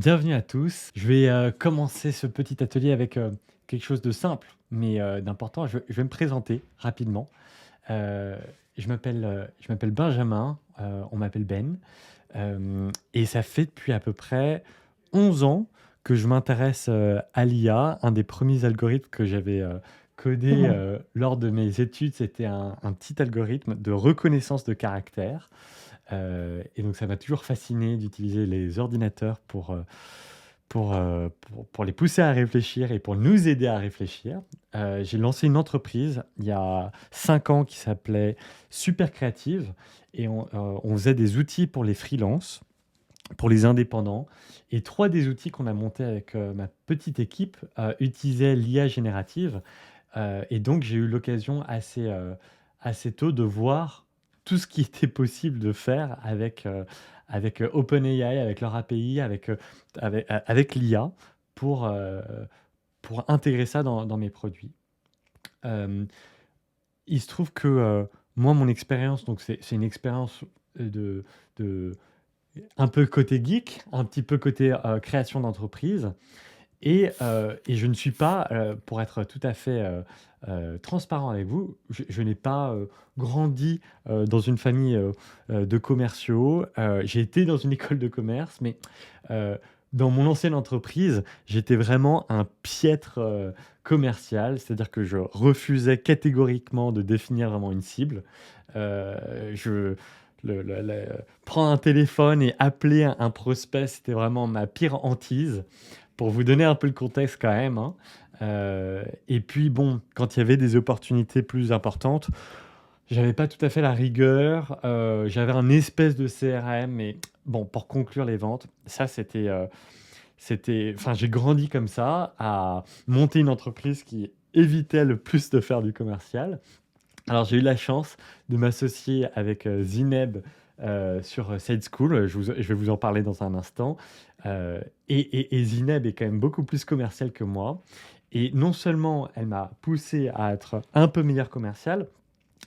Bienvenue à tous. Je vais commencer ce petit atelier avec quelque chose de simple, mais d'important. Je vais me présenter rapidement. Euh, je m'appelle Benjamin, on m'appelle Ben, et ça fait depuis à peu près 11 ans que je m'intéresse à l'IA. Un des premiers algorithmes que j'avais codé lors de mes études, c'était un petit algorithme de reconnaissance de caractère. Et donc ça m'a toujours fasciné d'utiliser les ordinateurs pour les pousser à réfléchir et pour nous aider à réfléchir. J'ai lancé une entreprise il y a 5 ans qui s'appelait Super Créative et on faisait des outils pour les freelances, pour les indépendants. Et trois des outils qu'on a montés avec ma petite équipe utilisaient l'IA générative. Et donc j'ai eu l'occasion assez tôt de voir tout ce qui était possible de faire avec OpenAI, avec leur API, avec l'IA pour, euh, pour intégrer ça dans mes produits. Euh, il se trouve que moi, mon expérience, donc c'est une expérience de un peu côté geek, un petit peu côté création d'entreprise. Et je ne suis pas, pour être tout à fait transparent avec vous, je n'ai pas grandi dans une famille de commerciaux. J'ai été dans une école de commerce, mais euh, dans mon ancienne entreprise, j'étais vraiment un piètre commercial, c'est-à-dire que je refusais catégoriquement de définir vraiment une cible. Je, prendre un téléphone et appeler un prospect, c'était vraiment ma pire hantise pour vous donner un peu le contexte quand même, hein. Et puis bon, quand il y avait des opportunités plus importantes, j'avais pas tout à fait la rigueur. J'avais un espèce de CRM, mais bon, pour conclure les ventes, ça enfin, j'ai grandi comme ça, à monter une entreprise qui évitait le plus de faire du commercial. Alors, j'ai eu la chance de m'associer avec Zineb sur Side School. Je vais vous en parler dans un instant. Et Zineb est quand même beaucoup plus commerciale que moi. Et non seulement elle m'a poussé à être un peu meilleur commercial,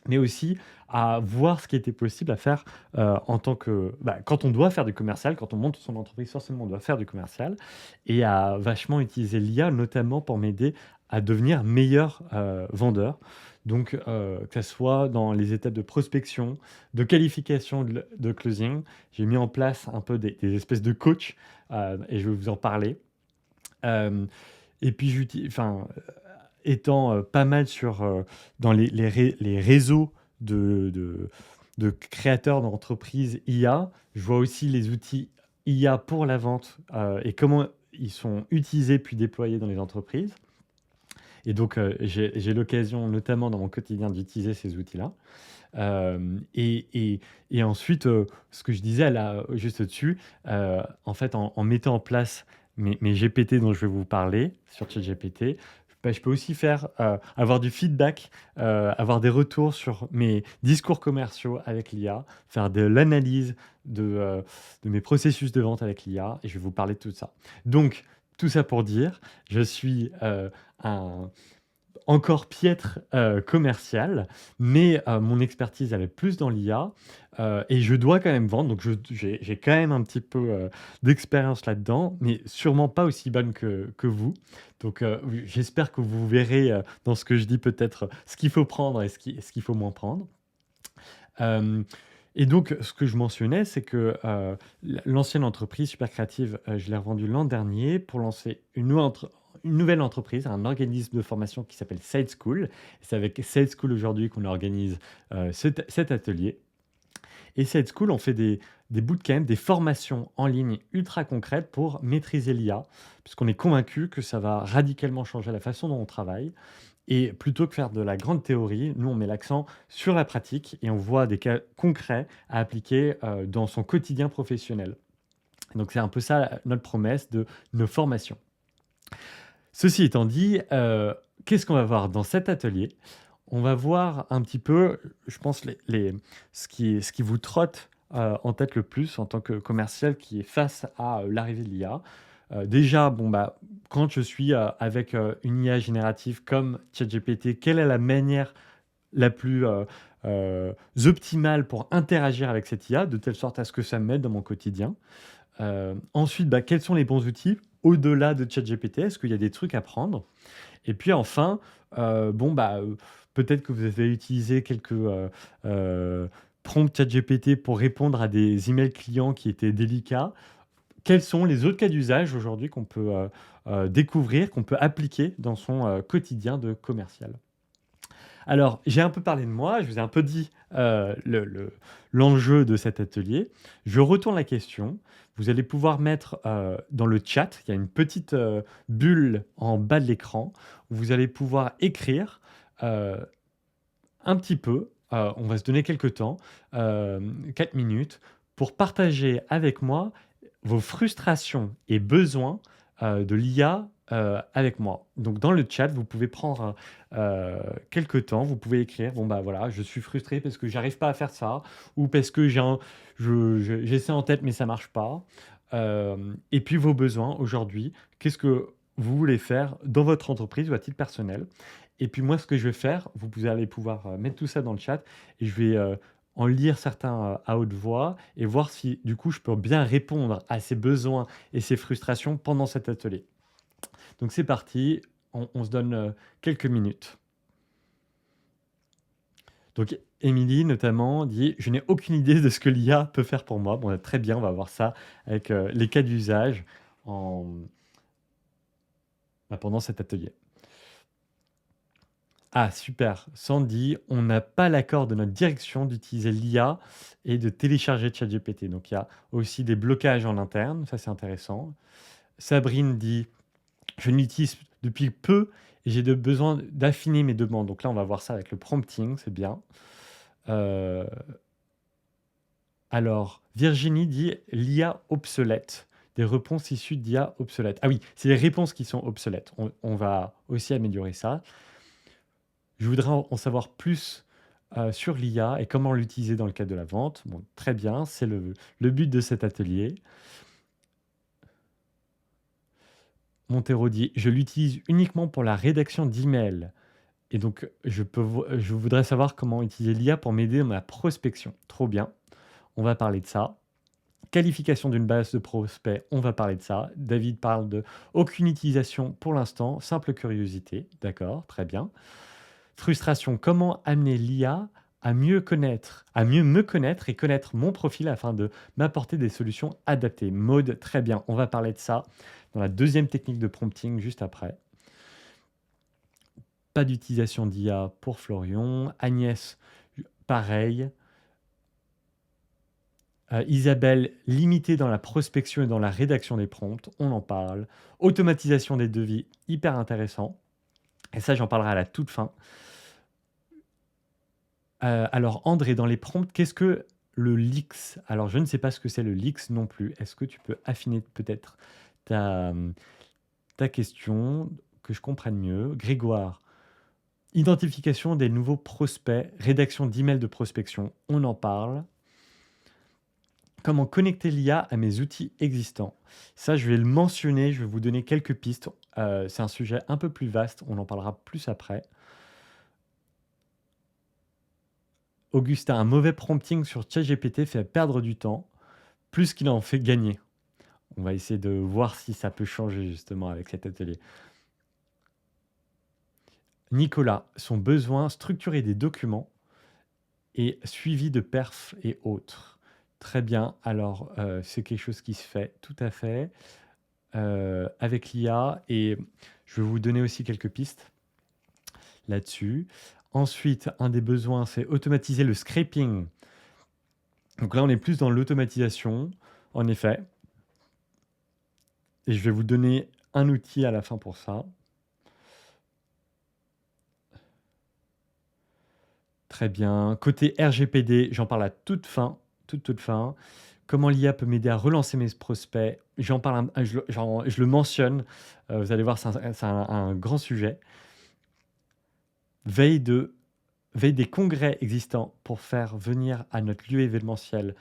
mais aussi à voir ce qui était possible à faire en tant que... quand on doit faire du commercial, quand on monte son entreprise, forcément on doit faire du commercial, et à vachement utiliser l'IA, notamment pour m'aider à devenir meilleur vendeur. Donc, que ce soit dans les étapes de prospection, de qualification de closing, j'ai mis en place un peu des espèces de coach, et je vais vous en parler. Euh, et puis, enfin, étant pas mal dans les réseaux de, de, de créateurs d'entreprises IA, je vois aussi les outils IA pour la vente et comment ils sont utilisés puis déployés dans les entreprises. Et donc, j'ai l'occasion, notamment dans mon quotidien, d'utiliser ces outils-là. Et ensuite, ce que je disais là, juste au-dessus, en fait, en mettant en place mes GPT dont je vais vous parler sur ChatGPT, je peux aussi avoir du feedback, avoir des retours sur mes discours commerciaux avec l'IA, faire de l'analyse de mes processus de vente avec l'IA, et je vais vous parler de tout ça. Donc, tout ça pour dire, je suis un encore piètre commercial, mais mon expertise elle est plus dans l'IA et je dois quand même vendre, donc j'ai quand même un petit peu d'expérience là-dedans, mais sûrement pas aussi bonne que vous. Donc oui, j'espère que vous verrez dans ce que je dis peut-être ce qu'il faut prendre et ce qu'il faut moins prendre. Euh, et donc, ce que je mentionnais, c'est que l'ancienne entreprise Super Créative, je l'ai revendue l'an dernier pour lancer une nouvelle entreprise, un organisme de formation qui s'appelle Side School. C'est avec Side School aujourd'hui qu'on organise cet atelier. Et Side School, on fait des bootcamps, des formations en ligne ultra concrètes pour maîtriser l'IA, puisqu'on est convaincu que ça va radicalement changer la façon dont on travaille. Et plutôt que faire de la grande théorie, nous, on met l'accent sur la pratique et on voit des cas concrets à appliquer dans son quotidien professionnel. Donc, c'est un peu ça notre promesse de nos formations. Ceci étant dit, qu'est-ce qu'on va voir dans cet atelier? On va voir un petit peu, je pense, ce qui vous trotte en tête le plus en tant que commercial qui est face à l'arrivée de l'IA. Déjà, bon, quand je suis avec une IA générative comme ChatGPT, quelle est la manière la plus optimale pour interagir avec cette IA, de telle sorte à ce que ça m'aide dans mon quotidien. Ensuite, bah, quels sont les bons outils au-delà de ChatGPT? Est-ce qu'il y a des trucs à prendre? Et puis enfin, bon, bah, peut-être que vous avez utilisé quelques, prompts ChatGPT pour répondre à des emails clients qui étaient délicats. Quels sont les autres cas d'usage aujourd'hui qu'on peut, découvrir, qu'on peut appliquer dans son, quotidien de commercial? Alors, j'ai un peu parlé de moi, je vous ai un peu dit, l'enjeu de cet atelier. Je retourne la question. Vous allez pouvoir mettre, dans le chat, il y a une petite, bulle en bas de l'écran où vous allez pouvoir écrire, heu, un petit peu, on va se donner quelques temps, 4 minutes pour partager avec moi vos frustrations et besoins, de l'IA, avec moi. Donc dans le chat, vous pouvez prendre, quelque temps, vous pouvez écrire: «Bon, bah, voilà, je suis frustré parce que j'arrive pas à faire ça» ou parce que j'ai ça en tête mais ça marche pas. Et puis vos besoins aujourd'hui, qu'est-ce que vous voulez faire dans votre entreprise ou à titre personnel? Et puis moi, ce que je vais faire, vous allez pouvoir, mettre tout ça dans le chat et je vais, en lire certains, à haute voix et voir si, du coup, je peux bien répondre à ces besoins et ces frustrations pendant cet atelier. Donc c'est parti, on se donne, quelques minutes. Donc Émilie, notamment, dit: «Je n'ai aucune idée de ce que l'IA peut faire pour moi». Bon, très bien, on va voir ça avec, les cas d'usage en pendant cet atelier. Ah super, Sandy, on n'a pas l'accord de notre direction d'utiliser l'IA et de télécharger ChatGPT. Donc il y a aussi des blocages en interne, ça c'est intéressant. Sabrine dit: «Je l'utilise depuis peu et j'ai besoin d'affiner mes demandes». Donc là, on va voir ça avec le prompting, c'est bien. Heu, alors Virginie dit: «L'IA obsolète». Des réponses issues d'IA obsolètes. Ah oui, c'est les réponses qui sont obsolètes. On va aussi améliorer ça. Je voudrais en savoir plus, sur l'IA et comment l'utiliser dans le cadre de la vente. Bon, très bien, c'est le but de cet atelier. Montero dit: «Je l'utilise uniquement pour la rédaction d'emails et donc je voudrais savoir comment utiliser l'IA pour m'aider dans ma prospection». Trop bien, on va parler de ça. Qualification d'une base de prospects, on va parler de ça. David parle de aucune utilisation pour l'instant, simple curiosité. D'accord, très bien. Frustration, comment amener l'IA à mieux me connaître et connaître mon profil afin de m'apporter des solutions adaptées. Mode, très bien, on va parler de ça dans la deuxième technique de prompting juste après. Pas d'utilisation d'IA pour Florian. Agnès, pareil. Isabelle, limité dans la prospection et dans la rédaction des prompts, on en parle. Automatisation des devis, hyper intéressant. Et ça, j'en parlerai à la toute fin. Alors André, dans les prompts, qu'est-ce que le leaks? Alors je ne sais pas ce que c'est le leaks non plus. Est-ce que tu peux affiner peut-être ta, ta question, que je comprenne mieux? Grégoire, identification des nouveaux prospects, rédaction d'emails de prospection, on en parle. Comment connecter l'IA à mes outils existants? Ça, je vais le mentionner, je vais vous donner quelques pistes. C'est un sujet un peu plus vaste, on en parlera plus après. Augustin, un mauvais prompting sur ChatGPT fait perdre du temps, plus qu'il en fait gagner. On va essayer de voir si ça peut changer justement avec cet atelier. Nicolas, son besoin, structurer des documents et suivi de perf et autres. Très bien, alors c'est quelque chose qui se fait tout à fait avec l'IA et je vais vous donner aussi quelques pistes là-dessus. Ensuite, un des besoins, c'est automatiser le scraping. Donc là, on est plus dans l'automatisation, en effet. Et je vais vous donner un outil à la fin pour ça. Très bien. Côté RGPD, j'en parle à toute fin, toute fin. Comment l'IA peut m'aider à relancer mes prospects? J'en parle, je le mentionne. Vous allez voir, c'est un grand sujet. Veille des congrès existants pour faire venir à notre lieu événementiel.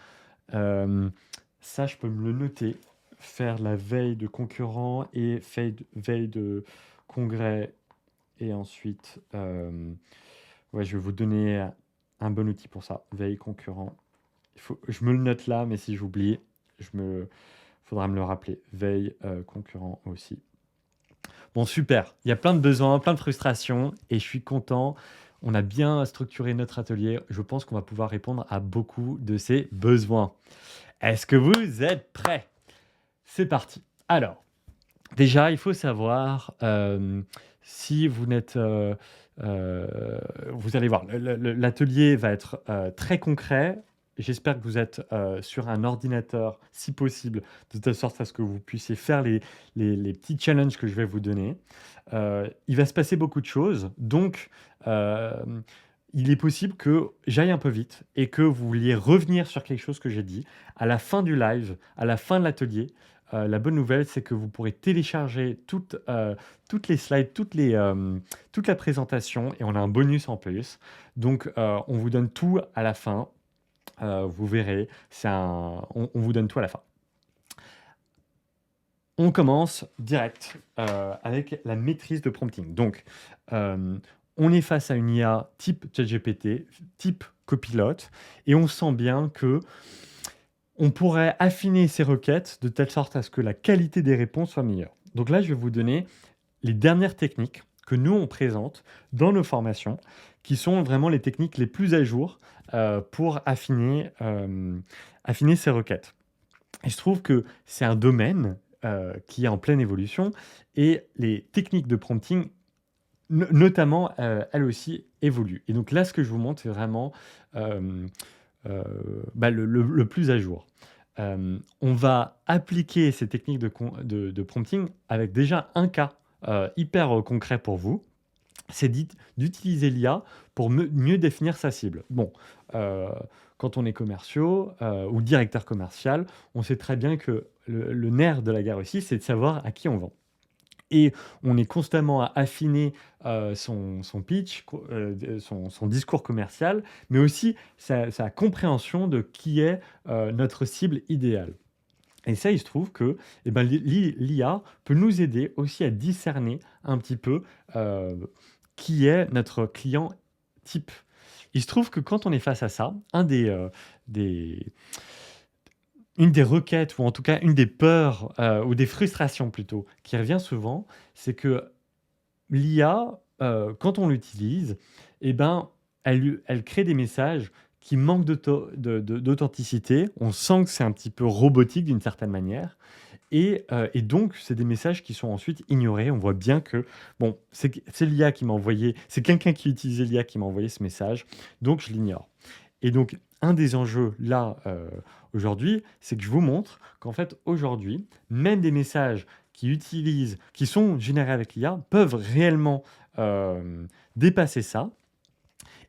Ça, je peux me le noter. Faire la veille de concurrents et veille de congrès et ensuite, Ouais, je vais vous donner un bon outil pour ça. Veille concurrent. Je me le note là, mais si j'oublie, faudra me le rappeler. Veille concurrent aussi. Bon, super. Il y a plein de besoins, plein de frustrations, et je suis content. On a bien structuré notre atelier. Je pense qu'on va pouvoir répondre à beaucoup de ces besoins. Est-ce que vous êtes prêts? C'est parti. Alors, déjà, il faut savoir, si vous n'êtes, vous allez voir, l'atelier va être, très concret. J'espère que vous êtes, sur un ordinateur, si possible, de telle sorte à ce que vous puissiez faire les petits challenges que je vais vous donner. Il va se passer beaucoup de choses, donc il est possible que j'aille un peu vite et que vous vouliez revenir sur quelque chose que j'ai dit à la fin du live, à la fin de l'atelier. La bonne nouvelle, c'est que vous pourrez télécharger toutes les slides, toute la présentation, et on a un bonus en plus. Donc, on vous donne tout à la fin. Vous verrez, on vous donne tout à la fin. On commence direct avec la maîtrise de prompting. Donc, on est face à une IA type ChatGPT, type copilote, et on sent bien que on pourrait affiner ces requêtes de telle sorte à ce que la qualité des réponses soit meilleure. Donc là, je vais vous donner les dernières techniques que nous, on présente dans nos formations, qui sont vraiment les techniques les plus à jour pour affiner ces requêtes. Il se trouve que c'est un domaine qui est en pleine évolution, et les techniques de prompting, notamment, elles aussi évoluent. Et donc là, ce que je vous montre, c'est vraiment le plus à jour. On va appliquer ces techniques de prompting avec déjà un cas hyper concret pour vous. C'est d'utiliser l'IA pour mieux définir sa cible. Bon, quand on est commerciaux ou directeur commercial, on sait très bien que le nerf de la guerre aussi, c'est de savoir à qui on vend. Et on est constamment à affiner son pitch, son discours commercial, mais aussi sa compréhension de qui est notre cible idéale. Et ça, il se trouve que eh ben, l'IA peut nous aider aussi à discerner un petit peu euh, qui est notre client type. Il se trouve que quand on est face à ça, des, une des requêtes, ou en tout cas une des peurs, ou des frustrations plutôt, qui revient souvent, c'est que l'IA, quand on l'utilise, eh ben, elle crée des messages qui manquent d'authenticité. On sent que c'est un petit peu robotique d'une certaine manière. Et donc, c'est des messages qui sont ensuite ignorés. On voit bien que, bon, c'est l'IA qui m'a envoyé, c'est quelqu'un qui utilisait l'IA qui m'a envoyé ce message, donc je l'ignore. Et donc, un des enjeux là, aujourd'hui, c'est que je vous montre qu'en fait, aujourd'hui, même des messages qui sont générés avec l'IA, peuvent réellement dépasser ça.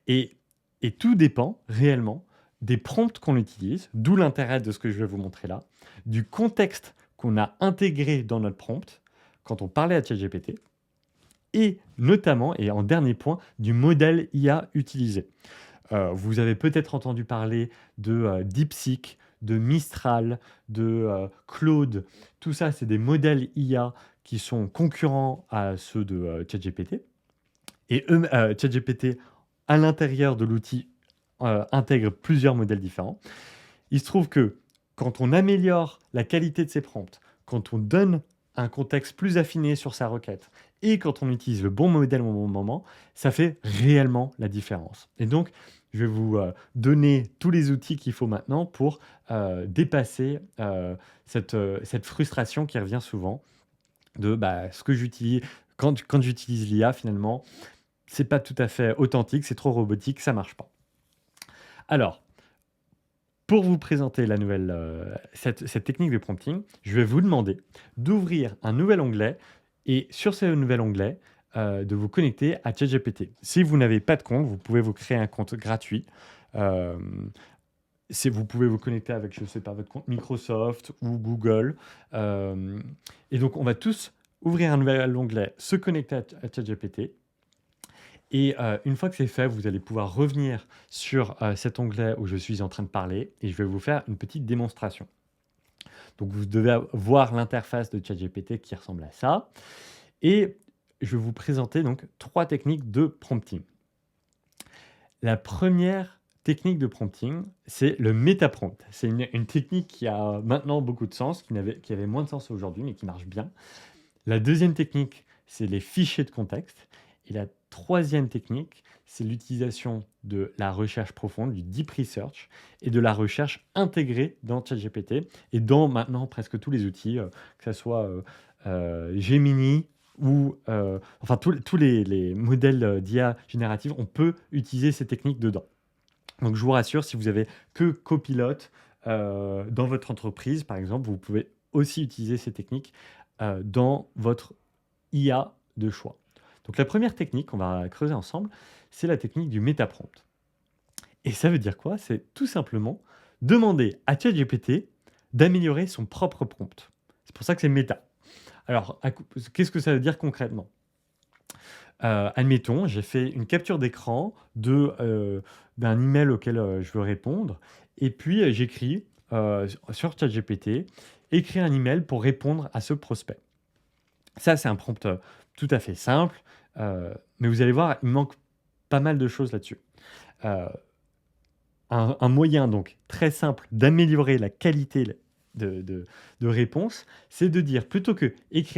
Et, et tout dépend réellement des prompts qu'on utilise, d'où l'intérêt de ce que je vais vous montrer là, du contexte qu'on a intégré dans notre prompt quand on parlait à ChatGPT, et notamment, et en dernier point, du modèle IA utilisé. Vous avez peut-être entendu parler de DeepSeek, de Mistral, de Claude. Tout ça, c'est des modèles IA qui sont concurrents à ceux de ChatGPT. Et ChatGPT, à l'intérieur de l'outil, intègre plusieurs modèles différents. Il se trouve que quand on améliore la qualité de ses prompts, quand on donne un contexte plus affiné sur sa requête, et quand on utilise le bon modèle au bon moment, ça fait réellement la différence. Et donc, je vais vous donner tous les outils qu'il faut maintenant pour dépasser cette frustration qui revient souvent de ce que j'utilise. Quand j'utilise l'IA, finalement, c'est pas tout à fait authentique, c'est trop robotique, ça marche pas. Alors, pour vous présenter cette technique de prompting, je vais vous demander d'ouvrir un nouvel onglet, et sur ce nouvel onglet, de vous connecter à ChatGPT. Si vous n'avez pas de compte, vous pouvez vous créer un compte gratuit. Euh, Vous pouvez vous connecter avec, je ne sais pas, votre compte Microsoft ou Google. Et donc, on va tous ouvrir un nouvel onglet, se connecter à ChatGPT. Et une fois que c'est fait, vous allez pouvoir revenir sur cet onglet où je suis en train de parler, et je vais vous faire une petite démonstration. Donc vous devez voir l'interface de ChatGPT qui ressemble à ça. Et je vais vous présenter donc 3 techniques de prompting. La première technique de prompting, c'est le métaprompt. C'est une technique qui a maintenant beaucoup de sens, qui avait moins de sens aujourd'hui, mais qui marche bien. La deuxième technique, c'est les fichiers de contexte. Et la troisième technique, c'est l'utilisation de la recherche profonde, du deep research, et de la recherche intégrée dans ChatGPT et dans maintenant presque tous les outils, que ce soit Gemini ou enfin tous les modèles d'IA générative, on peut utiliser ces techniques dedans. Donc je vous rassure, si vous avez que Copilot dans votre entreprise, par exemple, vous pouvez aussi utiliser ces techniques dans votre IA de choix. Donc la première technique qu'on va creuser ensemble, c'est la technique du métaprompt. Et ça veut dire quoi? C'est tout simplement demander à ChatGPT d'améliorer son propre prompt. C'est pour ça que c'est méta. Alors, qu'est-ce que ça veut dire concrètement? Admettons, j'ai fait une capture d'écran d'un email auquel je veux répondre, et puis j'écris sur ChatGPT, écrire un email pour répondre à ce prospect. Ça, c'est un prompt tout à fait simple, mais vous allez voir, il manque pas mal de choses là-dessus. Euh, un moyen donc très simple d'améliorer la qualité de réponse, c'est de dire plutôt que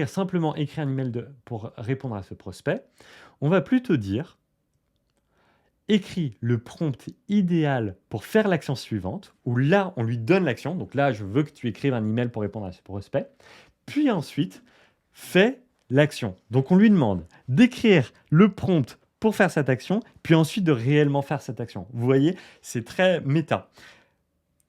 simplement écrire un email pour répondre à ce prospect, on va plutôt dire écris le prompt idéal pour faire l'action suivante, où là on lui donne l'action, donc là je veux que tu écrives un email pour répondre à ce prospect, puis ensuite fais l'action. Donc on lui demande d'écrire le prompt pour faire cette action, puis ensuite de réellement faire cette action. Vous voyez, c'est très méta.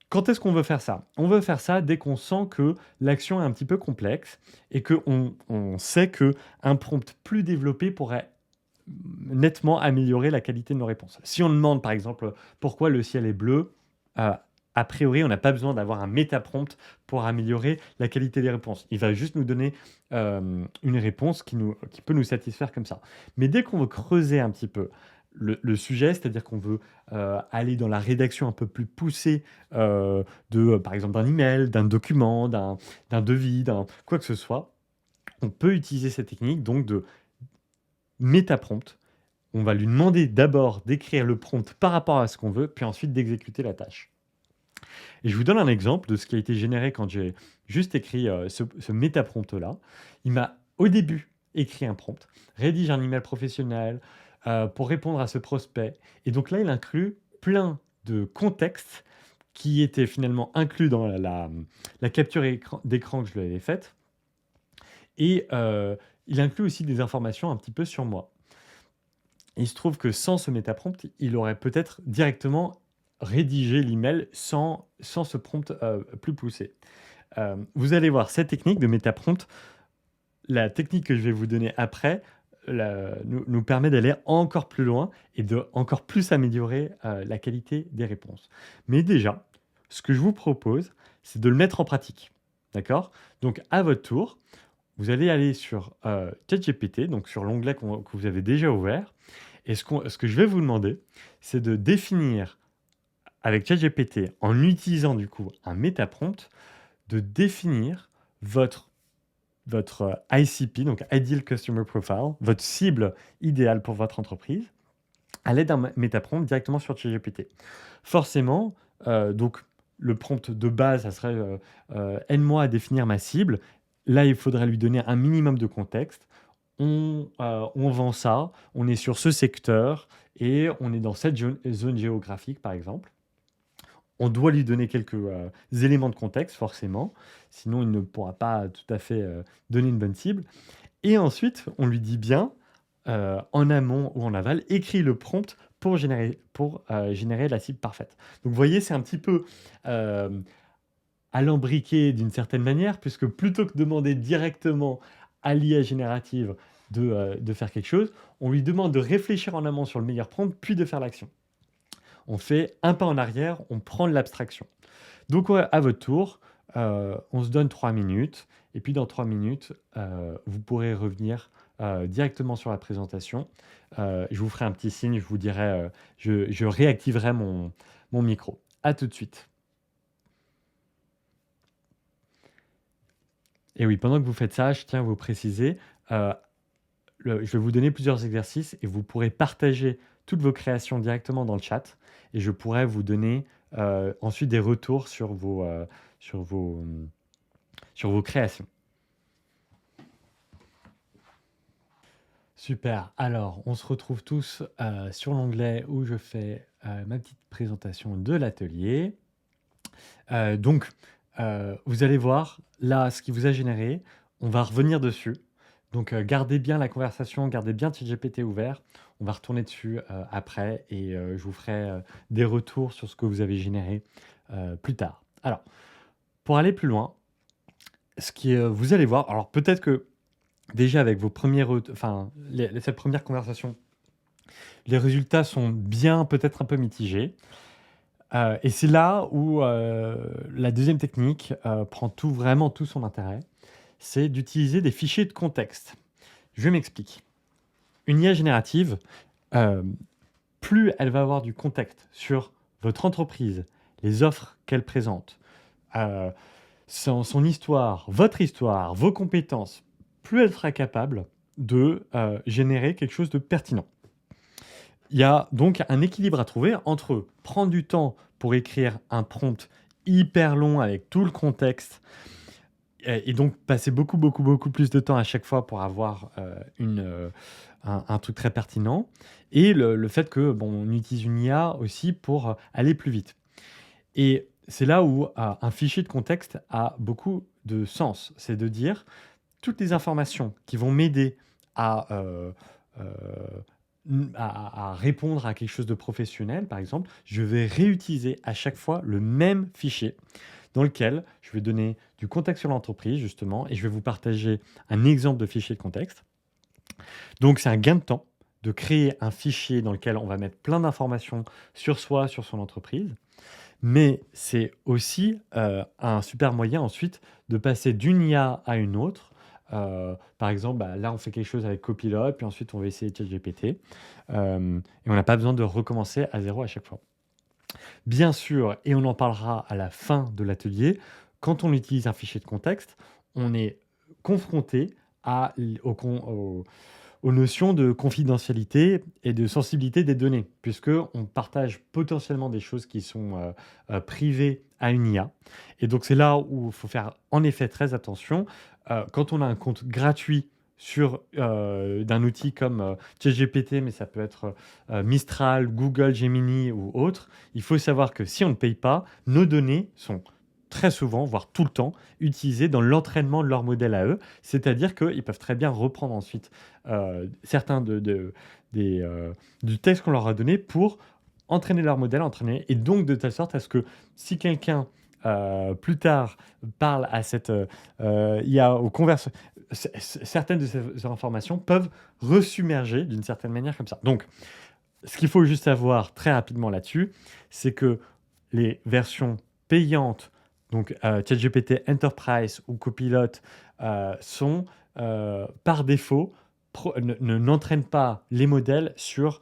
Quand est-ce qu'on veut faire ça? On veut faire ça dès qu'on sent que l'action est un petit peu complexe et qu'on on sait qu'un prompt plus développé pourrait nettement améliorer la qualité de nos réponses. Si on demande par exemple pourquoi le ciel est bleu, euh, a priori on n'a pas besoin d'avoir un méta-prompt pour améliorer la qualité des réponses. Il va juste nous donner une réponse qui peut nous satisfaire comme ça. Mais dès qu'on veut creuser un petit peu le sujet, c'est-à-dire qu'on veut aller dans la rédaction un peu plus poussée par exemple d'un email, d'un document, d'un devis, d'un quoi que ce soit, on peut utiliser cette technique donc de méta-prompt. On va lui demander d'abord d'écrire le prompt par rapport à ce qu'on veut, puis ensuite d'exécuter la tâche. Et je vous donne un exemple de ce qui a été généré quand j'ai juste écrit ce méta-prompt-là. Il m'a au début écrit un prompt, rédige un email professionnel pour répondre à ce prospect. Et donc là, il inclut plein de contextes qui étaient finalement inclus dans la capture d'écran que je lui avais faite. Et il inclut aussi des informations un petit peu sur moi. Il se trouve que sans ce métaprompt, il aurait peut-être directement rédigé l'email sans ce prompt plus poussé. Vous allez voir, cette technique de métaprompt, la technique que je vais vous donner après, nous permet d'aller encore plus loin et de encore plus améliorer la qualité des réponses. Mais déjà, ce que je vous propose, c'est de le mettre en pratique. D'accord? Donc, à votre tour, vous allez aller sur ChatGPT, donc sur l'onglet que vous avez déjà ouvert. Et ce que je vais vous demander, c'est de définir avec ChatGPT, en utilisant du coup un métaprompt, de définir votre ICP, donc Ideal Customer Profile, votre cible idéale pour votre entreprise, à l'aide d'un métaprompt directement sur ChatGPT. Forcément, donc le prompt de base, ça serait aide-moi à définir ma cible. Là, il faudrait lui donner un minimum de contexte. On vend ça, on est sur ce secteur et on est dans cette zone géographique, par exemple. On doit lui donner quelques éléments de contexte, forcément, sinon il ne pourra pas tout à fait donner une bonne cible. Et ensuite, on lui dit bien, en amont ou en aval, écrit le prompt pour générer la cible parfaite. Donc vous voyez, c'est un petit peu alambriqué d'une certaine manière, puisque plutôt que de demander directement à l'IA générative de faire quelque chose, on lui demande de réfléchir en amont sur le meilleur prompt, puis de faire l'action. On fait un pas en arrière, on prend de l'abstraction. Donc ouais, à votre tour, on se donne 3 minutes, et puis dans 3 minutes, vous pourrez revenir directement sur la présentation. Je vous ferai un petit signe, je vous dirai, je réactiverai mon micro. À tout de suite. Et oui, pendant que vous faites ça, je tiens à vous préciser, je vais vous donner plusieurs exercices et vous pourrez partager toutes vos créations directement dans le chat et je pourrais vous donner ensuite des retours sur vos, sur vos créations. Super. Alors, on se retrouve tous sur l'onglet où je fais ma petite présentation de l'atelier. Donc, vous allez voir là ce qui vous a généré. On va revenir dessus. Donc, gardez bien la conversation, gardez bien ChatGPT ouvert. On va retourner dessus après et je vous ferai des retours sur ce que vous avez généré plus tard. Alors, pour aller plus loin, vous allez voir, alors peut-être que déjà avec vos premiers, cette première conversation, les résultats sont bien peut-être un peu mitigés. Et c'est là où la deuxième technique prend vraiment tout son intérêt, c'est d'utiliser des fichiers de contexte. Je m'explique. Une IA générative, plus elle va avoir du contexte sur votre entreprise, les offres qu'elle présente, son histoire, votre histoire, vos compétences, plus elle sera capable de générer quelque chose de pertinent. Il y a donc un équilibre à trouver entre prendre du temps pour écrire un prompt hyper long avec tout le contexte et donc passer beaucoup plus de temps à chaque fois pour avoir un truc très pertinent et le fait que on utilise une IA aussi pour aller plus vite. Et c'est là où un fichier de contexte a beaucoup de sens. C'est de dire toutes les informations qui vont m'aider à répondre à quelque chose de professionnel, par exemple, je vais réutiliser à chaque fois le même fichier dans lequel je vais donner du contexte sur l'entreprise, justement, et je vais vous partager un exemple de fichier de contexte. Donc, c'est un gain de temps de créer un fichier dans lequel on va mettre plein d'informations sur soi, sur son entreprise, mais c'est aussi un super moyen ensuite de passer d'une IA à une autre. Par exemple, là, on fait quelque chose avec Copilot, puis ensuite, on va essayer ChatGPT. Et on n'a pas besoin de recommencer à zéro à chaque fois. Bien sûr, et on en parlera à la fin de l'atelier, quand on utilise un fichier de contexte, on est confronté aux notions de confidentialité et de sensibilité des données, puisqu'on partage potentiellement des choses qui sont privées à une IA. Et donc, c'est là où il faut faire en effet très attention. Quand on a un compte gratuit d'un outil comme ChatGPT, mais ça peut être Mistral, Google, Gemini ou autre, il faut savoir que si on ne paye pas, nos données sont très souvent, voire tout le temps, utilisées dans l'entraînement de leur modèle à eux. C'est-à-dire qu'ils peuvent très bien reprendre ensuite certains du texte qu'on leur a donné pour entraîner leur modèle, et donc de telle sorte à ce que si quelqu'un plus tard parle à cette IA aux conversations, certaines de ces informations peuvent resubmerger d'une certaine manière comme ça. Donc, ce qu'il faut juste savoir très rapidement là-dessus, c'est que les versions payantes, donc ChatGPT Enterprise ou Copilot, sont par défaut n'entraînent pas les modèles sur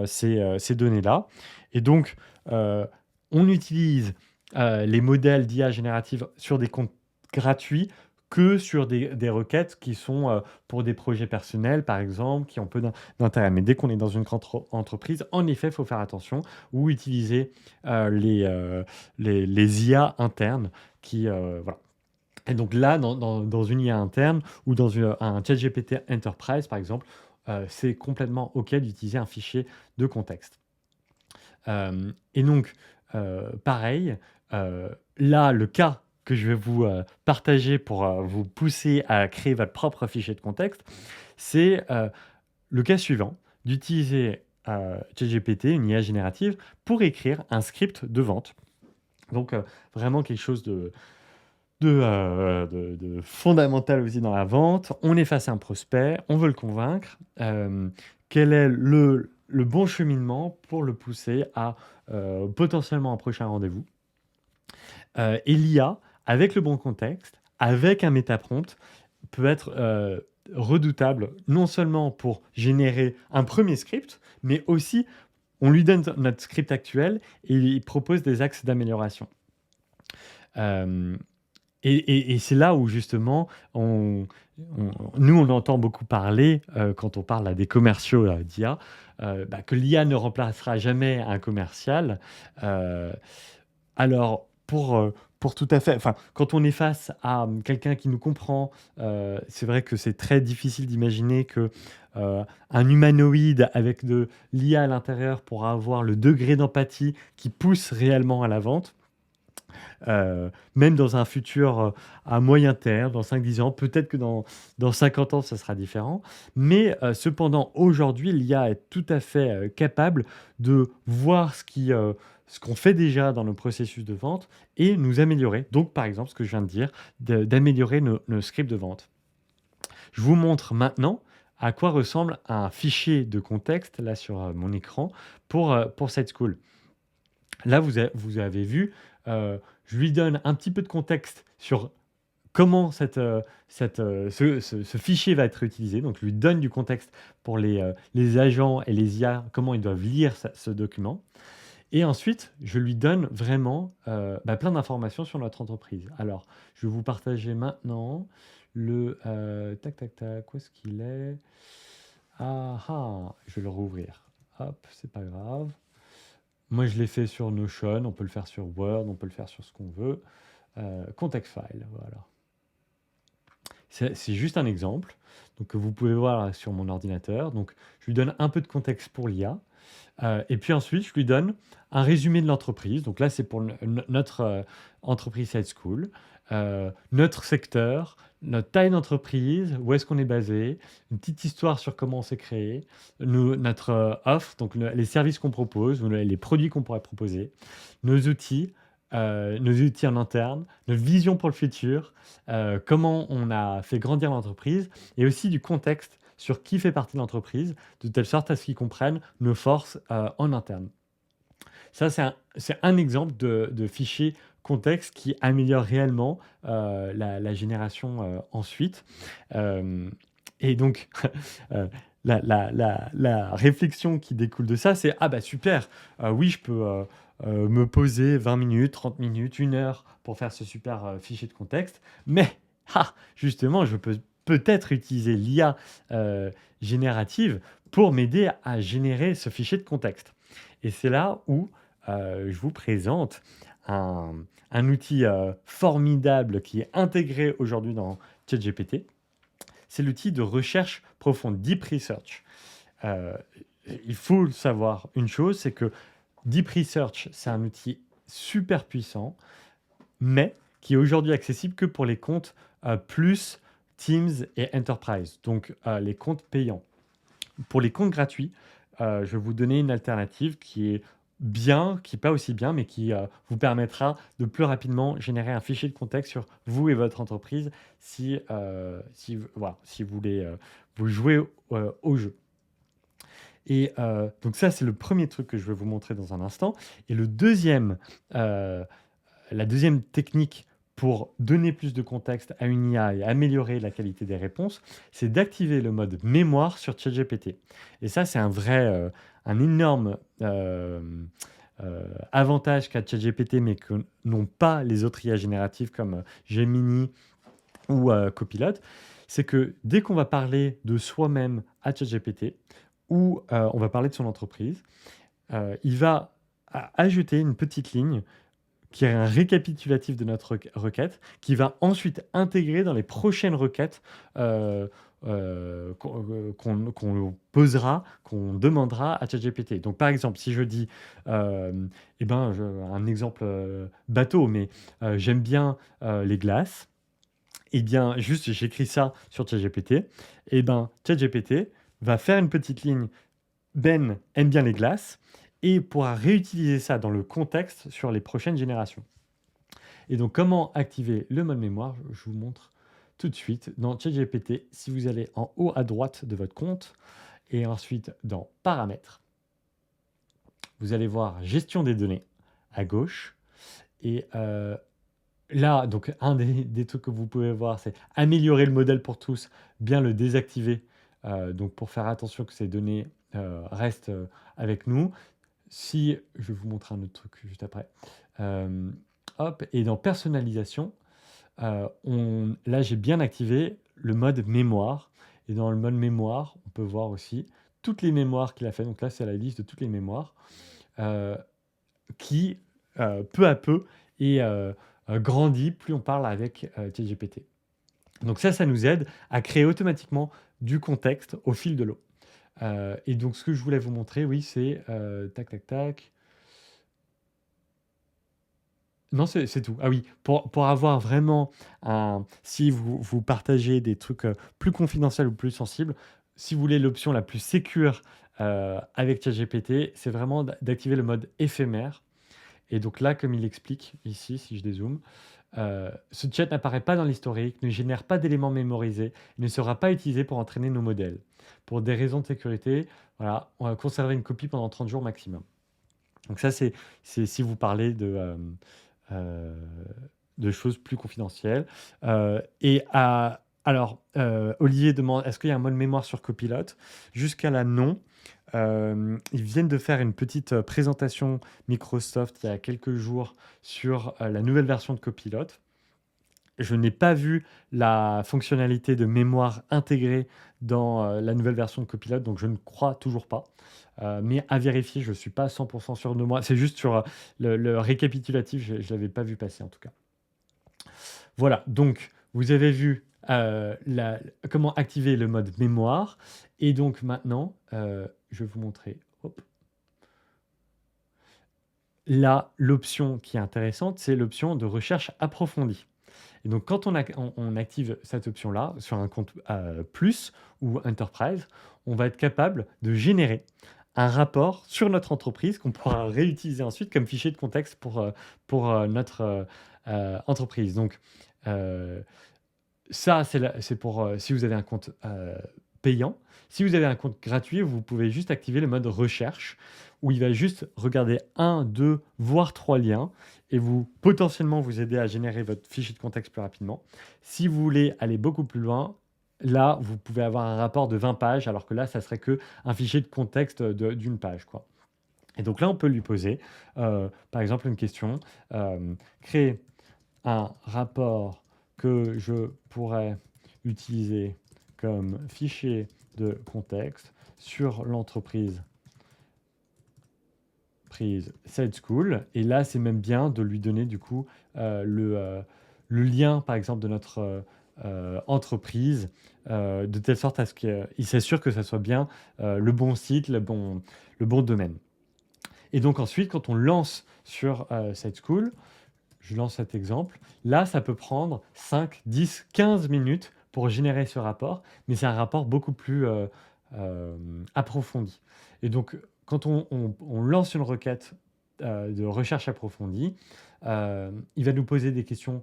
ces données-là. Et donc, on utilise les modèles d'IA générative sur des comptes gratuits que sur des requêtes qui sont pour des projets personnels, par exemple, qui ont peu d'intérêt. Mais dès qu'on est dans une grande entreprise, en effet, il faut faire attention ou utiliser les IA internes qui... voilà. Et donc là, dans une IA interne ou dans un ChatGPT Enterprise, par exemple, c'est complètement OK d'utiliser un fichier de contexte. Et donc, pareil, là, le cas que je vais vous partager pour vous pousser à créer votre propre fichier de contexte, c'est le cas suivant, d'utiliser ChatGPT, une IA générative, pour écrire un script de vente. Donc, vraiment quelque chose de fondamental aussi dans la vente. On est face à un prospect, on veut le convaincre. Quel est le bon cheminement pour le pousser à potentiellement un prochain rendez-vous? Et l'IA, avec le bon contexte, avec un métaprompt, peut être redoutable non seulement pour générer un premier script, mais aussi on lui donne notre script actuel et il propose des axes d'amélioration. Et c'est là où justement, nous, on entend beaucoup parler, quand on parle à des commerciaux d'IA, bah, que l'IA ne remplacera jamais un commercial. Euh, alors, pour tout à fait, enfin, quand on est face à quelqu'un qui nous comprend, c'est vrai que c'est très difficile d'imaginer que un humanoïde avec de l'IA à l'intérieur pourra avoir le degré d'empathie qui pousse réellement à la vente. Même dans un futur à moyen terme, dans 5-10 ans, peut-être que dans 50 ans, ça sera différent. Mais cependant, aujourd'hui, l'IA est tout à fait capable de voir ce qu'on fait déjà dans nos processus de vente et nous améliorer. Donc, par exemple, ce que je viens de dire, d'améliorer nos scripts de vente. Je vous montre maintenant à quoi ressemble un fichier de contexte, là sur mon écran, pour cette school. Là, vous avez vu, je lui donne un petit peu de contexte sur comment ce fichier va être utilisé. Donc, je lui donne du contexte pour les agents et les IA, comment ils doivent lire ce document. Et ensuite, je lui donne vraiment bah, plein d'informations sur notre entreprise. Alors, je vais vous partager maintenant tac, tac, tac, où est-ce qu'il est? Ah, ah, je vais le rouvrir. Hop, c'est pas grave. Moi, je l'ai fait sur Notion, on peut le faire sur Word, on peut le faire sur ce qu'on veut. Context file, voilà. C'est juste un exemple donc, que vous pouvez voir sur mon ordinateur. Donc, je lui donne un peu de contexte pour l'IA. Et puis ensuite, je lui donne un résumé de l'entreprise. Donc là, c'est pour notre entreprise Side School, notre secteur, notre taille d'entreprise, où est-ce qu'on est basé, une petite histoire sur comment on s'est créé, notre offre, donc les services qu'on propose, ou les produits qu'on pourrait proposer, nos outils en interne, notre vision pour le futur, comment on a fait grandir l'entreprise, et aussi du contexte sur qui fait partie de l'entreprise, de telle sorte à ce qu'ils comprennent nos forces en interne. Ça, c'est un exemple de fichier contexte qui améliore réellement la génération ensuite. Euh, et donc, euh, la réflexion qui découle de ça, c'est ah bah super, oui, je peux me poser 20 minutes, 30 minutes, 1 heure pour faire ce super fichier de contexte, mais justement, je peux peut-être utiliser l'IA générative pour m'aider à générer ce fichier de contexte. Et c'est là où je vous présente un, un outil formidable qui est intégré aujourd'hui dans ChatGPT. C'est l'outil de recherche profonde, Deep Research. Euh, il faut savoir une chose, c'est que Deep Research, c'est un outil super puissant, mais qui est aujourd'hui accessible que pour les comptes plus Teams et Enterprise, donc les comptes payants. Pour les comptes gratuits, je vais vous donner une alternative qui est bien, qui n'est pas aussi bien, mais qui vous permettra de plus rapidement générer un fichier de contexte sur vous et votre entreprise voilà, si vous voulez vous jouer au jeu. Et donc ça, c'est le premier truc que je vais vous montrer dans un instant. Et euh, la deuxième technique pour donner plus de contexte à une IA et améliorer la qualité des réponses, c'est d'activer le mode mémoire sur ChatGPT. Et ça, c'est un énorme avantage qu'a ChatGPT, mais que n'ont pas les autres IA génératives comme Gemini ou Copilot. C'est que dès qu'on va parler de soi-même à ChatGPT, ou on va parler de son entreprise, il va ajouter une petite ligne qui est un récapitulatif de notre requête, qui va ensuite intégrer dans les prochaines requêtes qu'on posera, qu'on demandera à ChatGPT. Donc, par exemple, si je dis, un exemple bateau, mais j'aime bien les glaces, eh bien, juste, j'écris ça sur ChatGPT, et ben, ChatGPT va faire une petite ligne. Ben aime bien les glaces et pourra réutiliser ça dans le contexte sur les prochaines générations. Et donc, comment activer le mode mémoire? Je vous montre tout de suite dans ChatGPT. Si vous allez en haut à droite de votre compte et ensuite dans Paramètres, vous allez voir Gestion des données à gauche. Et là, donc, un des trucs que vous pouvez voir, c'est améliorer le modèle pour tous, bien le désactiver. Donc, pour faire attention que ces données restent avec nous. Si je vais vous montrer un autre truc juste après. Hop, et dans personnalisation, là, j'ai bien activé le mode mémoire et dans le mode mémoire, on peut voir aussi toutes les mémoires qu'il a fait. Donc là, c'est la liste de toutes les mémoires, heu, qui, peu à peu et grandit plus on parle avec, ChatGPT. Donc ça nous aide à créer automatiquement du contexte au fil de l'eau. Et donc ce que je voulais vous montrer, oui, c'est, tac, tac, tac. Non, c'est tout. Ah oui, pour avoir vraiment un si vous partagez des trucs, plus confidentiels ou plus sensibles, si vous voulez l'option la plus sécure, avec ChatGPT, c'est vraiment d'activer le mode éphémère et donc là, comme il explique ici, si je dézoome, ce chat n'apparaît pas dans l'historique, ne génère pas d'éléments mémorisés, ne sera pas utilisé pour entraîner nos modèles. Pour des raisons de sécurité, voilà, on va conserver une copie pendant 30 jours maximum. Donc ça, c'est si vous parlez heu, de choses plus confidentielles. Olivier demande: «Est-ce qu'il y a un mode mémoire sur Copilot?» Jusqu'à là, non. Ils viennent de faire une petite, présentation Microsoft il y a quelques jours sur, la nouvelle version de Copilot. Je n'ai pas vu la fonctionnalité de mémoire intégrée dans, la nouvelle version de Copilot, donc je ne crois toujours pas. Mais à vérifier, je ne suis pas à 100 sûr de moi. C'est juste sur, le récapitulatif, je ne l'avais pas vu passer en tout cas. Voilà, donc vous avez vu, comment activer le mode mémoire et donc maintenant, je vais vous montrer, hop. Là, l'option qui est intéressante, c'est l'option de recherche approfondie. Et donc, quand on active cette option-là sur un compte Plus ou Enterprise, on va être capable de générer un rapport sur notre entreprise qu'on pourra réutiliser ensuite comme fichier de contexte pour notre entreprise. Donc, euh, ça, c'est pour si vous avez un compte payant. Si vous avez un compte gratuit, vous pouvez juste activer le mode recherche où il va juste regarder un, 2, voire 3 liens et vous potentiellement vous aider à générer votre fichier de contexte plus rapidement. Si vous voulez aller beaucoup plus loin, là, vous pouvez avoir un rapport de 20 pages alors que là, ça serait que un fichier de contexte d'une page, quoi. Et donc là, on peut lui poser, par exemple, une question, créer un rapport que je pourrais utiliser comme fichier de contexte sur l'entreprise prise Side School. Et là, c'est même bien de lui donner du coup le lien, par exemple, de notre entreprise, de telle sorte à ce qu'il s'assure que ça soit bien le bon site, le bon domaine. Et donc ensuite, quand on lance sur Side School, je lance cet exemple. Là, ça peut prendre 5, 10, 15 minutes pour générer ce rapport, mais c'est un rapport beaucoup plus approfondi. Et donc, quand on lance une requête de recherche approfondie, il va nous poser des questions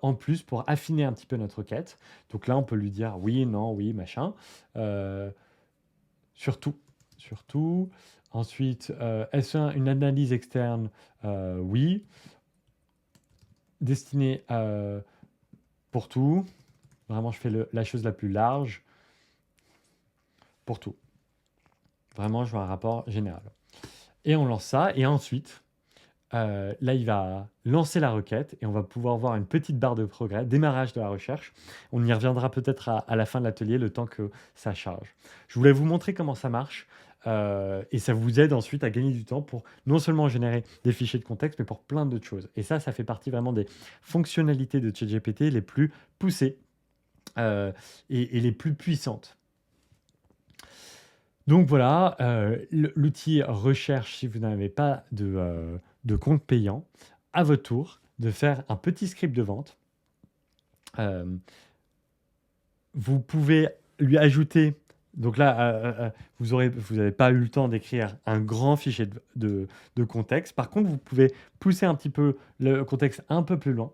en plus pour affiner un petit peu notre requête. Donc là, on peut lui dire oui, non, oui, machin. Euh, surtout, surtout. Ensuite, est-ce une analyse externe? Oui. Destiné pour tout. Vraiment, je fais la chose la plus large pour tout. Vraiment, je veux un rapport général. Et on lance ça. Et ensuite, là, il va lancer la requête et on va pouvoir voir une petite barre de progrès, démarrage de la recherche. On y reviendra peut-être à la fin de l'atelier, le temps que ça charge. Je voulais vous montrer comment ça marche. Et ça vous aide ensuite à gagner du temps pour non seulement générer des fichiers de contexte, mais pour plein d'autres choses. Et ça fait partie vraiment des fonctionnalités de ChatGPT les plus poussées et les plus puissantes. Donc voilà, l'outil recherche, si vous n'avez pas de compte payant, à votre tour de faire un petit script de vente. Vous pouvez lui ajouter, donc là, vous n'avez pas eu le temps d'écrire un grand fichier de contexte. Par contre, vous pouvez pousser un petit peu le contexte un peu plus loin.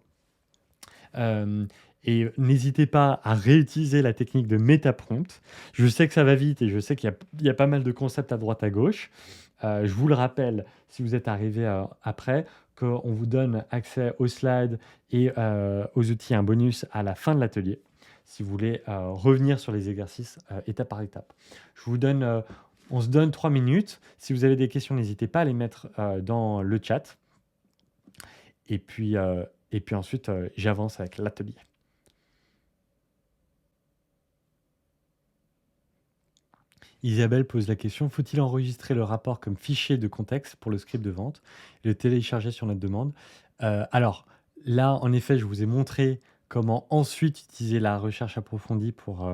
Et n'hésitez pas à réutiliser la technique de MetaPrompt. Je sais que ça va vite et je sais qu'il y a pas mal de concepts à droite à gauche. Je vous le rappelle, si vous êtes arrivé après, qu'on vous donne accès aux slides et aux outils, un bonus à la fin de l'atelier, si vous voulez revenir sur les exercices étape par étape. On se donne 3 minutes. Si vous avez des questions, n'hésitez pas à les mettre dans le chat. Et puis, Et puis ensuite, j'avance avec l'atelier. Isabelle pose la question, faut-il enregistrer le rapport comme fichier de contexte pour le script de vente et le télécharger sur notre demande? Alors là, en effet, je vous ai montré comment ensuite utiliser la recherche approfondie pour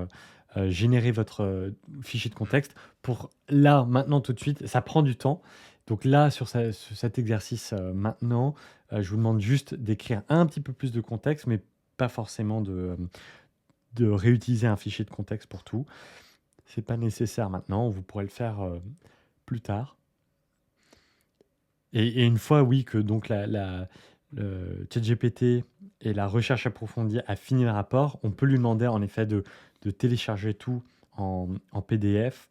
générer votre fichier de contexte. Pour là, maintenant, tout de suite, ça prend du temps. Donc là, sur cet exercice maintenant, je vous demande juste d'écrire un petit peu plus de contexte, mais pas forcément de réutiliser un fichier de contexte pour tout. C'est pas nécessaire maintenant, vous pourrez le faire plus tard. Et une fois, oui, que donc le ChatGPT et la recherche approfondie a fini le rapport, on peut lui demander en effet de télécharger tout en PDF